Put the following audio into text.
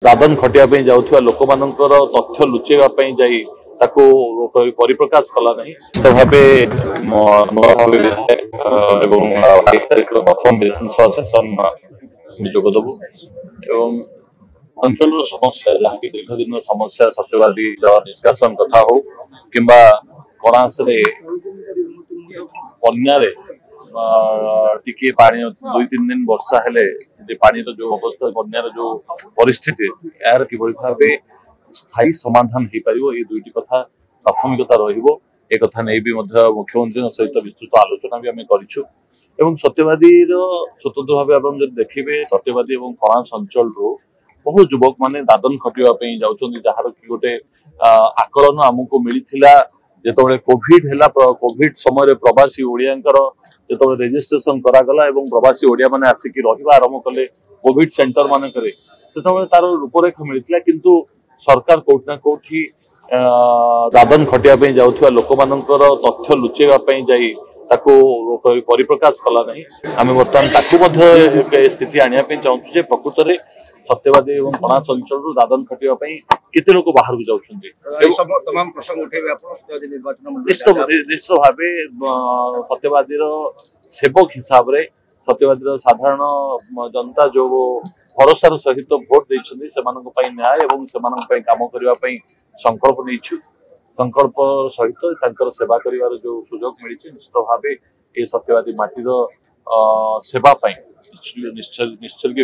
दादन खटिया जाउथुवा लोक मानकर तथ्य लुचेवा जाई ताको परिप्रकाश कला नहीं तो भावे प्रथम विधानसभा सेशन जोगदेबू एवं अंचल समस्या जहाँ की दीर्घ दिन समस्या सत्यवादी निष्कासन कथा हो कि कणास बन्यारे टिके पानी 2-3 दिन वर्षा हेले पानी जो अवस्था बन्यार जो परिस्थिति यार किभଳି भावे स्थायी समाधान हो पार ये दुईटी कथा प्राथमिकता रहिबो ए कथा नहीं भी मुख्यमंत्री सहित विस्तृत आलोचना भी आम करूँ सत्यवादी स्वतंत्र भाव देखिए सत्यवादी और कणास अंचल बहुत युवक माने दादन खटिया जाउछन्ती जहार कि गोटे आकलन आमको मिलथिला जेतबेले कोविड हैला कोविड समय प्रवासी ओडियांकर जेतबेले रजिस्ट्रेशन करागला एवं प्रवासी ओडिया माने आसिकी रहिबा आरंभ कले कोविड सेंटर माने करे सेतबेले तार रूपरेख मिलथिला किंतु सरकार कोठना कोठी दादन खटिया जाउथुवा लोक मानकर तथ्य लुचेवा जाई ताको परिप्रकाश कला नहीं आम बर्तमान ताकू स्थिति आनिया चाहूँ जे प्रकृत में सत्यवादी और कणास अंचल दादन खटिया केते लोक बाहर को जाउछन्ती तमाम प्रसंग उठेबे निश्चित भाव सत्यवादी सेवक हिसाब रे सत्यवादी साधारण जनता जो भरोसार सहित भोट देइछन्ती सेमानक पई न्याय एवं सेमानक पई काम करिवा पई संकल्प नेइछु संकल्प सहित तांकर सेवा करिवार जो सुजोग मिलिछि निश्चित भाव ये सत्यवादी माटीर सेवा पई निश्चय कृतज्ञ